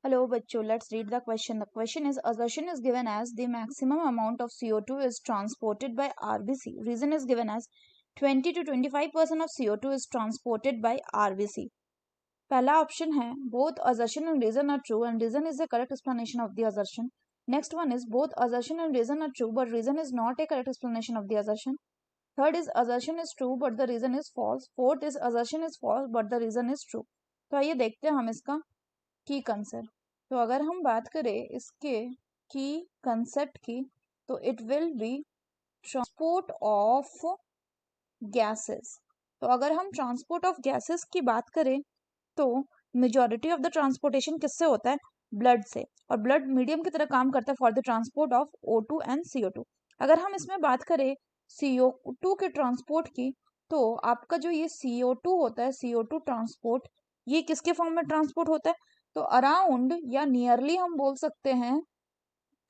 Hello, bachcho. Let's read the question. The question is: assertion is given as the maximum amount of CO2 is transported by RBC. Reason is given as 20 to 25% of CO2 is transported by RBC. पहला option है both assertion and reason are true and reason is the correct explanation of the assertion. Next one is both assertion and reason are true but reason is not a correct explanation of the assertion. Third is assertion is true but the reason is false. Fourth is assertion is false but the reason is true. तो आइए देखते हैं हम इसका की concept. तो अगर हम बात करें इसके की कंसेप्ट की तो it will be transport of gases. तो अगर हम ट्रांसपोर्ट ऑफ गैसेस की बात करें तो मेजॉरिटी ऑफ द ट्रांसपोर्टेशन किससे होता है? ब्लड से. और ब्लड मीडियम की तरह काम करता है for the transport of O2 and CO2. अगर हम इसमें बात करें CO2 के ट्रांसपोर्ट की तो आपका जो ये CO2 होता है, CO2 ट्रांसपोर्ट, ये किसके फॉर्म में ट्रांसपोर्ट होता है? तो अराउंड या नियरली हम बोल सकते हैं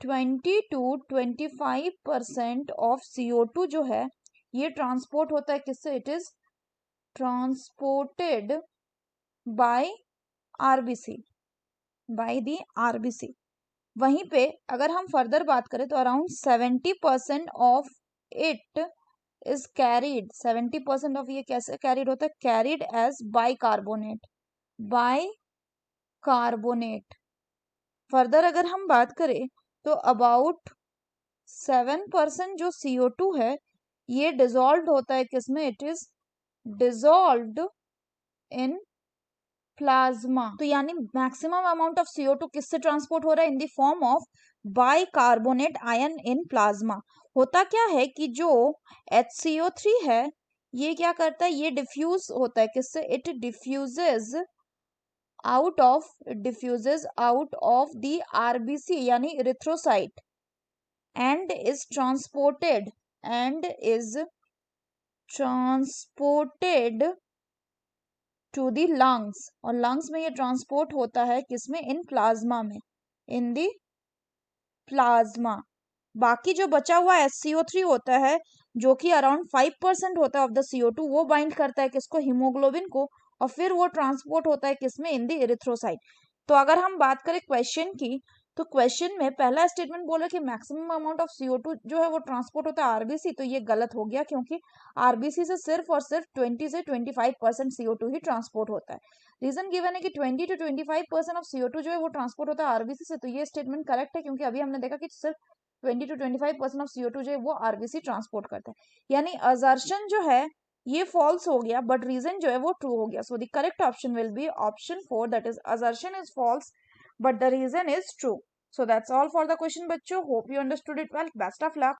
20 to 25% ऑफ CO2 जो है ये ट्रांसपोर्ट होता है किससे? It is transported by RBC, by the RBC. वहीं पे अगर हम फर्दर बात करें तो around 70% of it is carried. 70% of ये कैसे कैरीड होता है? Carried as bicarbonate. Bicarbonate. Further अगर हम बात करें तो अबाउट 7% जो CO2 है ये डिजॉल्व होता है किसमें? It is dissolved in plasma. तो यानी मैक्सिमम अमाउंट ऑफ CO2 किससे ट्रांसपोर्ट हो रहा है? In the form of bicarbonate ion in plasma. होता क्या है कि जो HCO3 है ये क्या करता है? ये डिफ्यूज होता है किससे? It diffuses out of the RBC यानी erythrocyte and is transported to the lungs. और लंग्स में ये ट्रांसपोर्ट होता है किसमें? इन प्लाज्मा में, इन दी प्लाज्मा. बाकी जो बचा हुआ HCO3 होता है जो कि अराउंड 5% होता है ऑफ द CO2, वो बाइंड करता है किसको? हीमोग्लोबिन को. और फिर वो ट्रांसपोर्ट होता है किसमें? इन दी इरिथ्रोसाइट. तो अगर हम बात करें क्वेश्चन की तो क्वेश्चन में पहला स्टेटमेंट बोला कि मैक्सिमम अमाउंट ऑफ CO2 जो है वो ट्रांसपोर्ट होता है RBC. तो ये गलत हो गया क्योंकि RBC से सिर्फ और सिर्फ 20 से 25% CO2 ही ट्रांसपोर्ट होता है. रीजन गिवन है कि 20 to 25% ऑफ CO2 जो है वो ट्रांसपोर्ट होता है RBC से. तो ये स्टेटमेंट करेक्ट है क्योंकि अभी हमने देखा कि सिर्फ 20 to 25% ऑफ CO2 जो है वो RBC ट्रांसपोर्ट करता है. यानी असर्शन जो है ये फॉल्स हो गया बट रीजन जो है वो ट्रू हो गया. So the correct option will be option 4, that is assertion is false but the reason is true. So that's all for the question, bachcho. Hope you understood it well. Best of luck.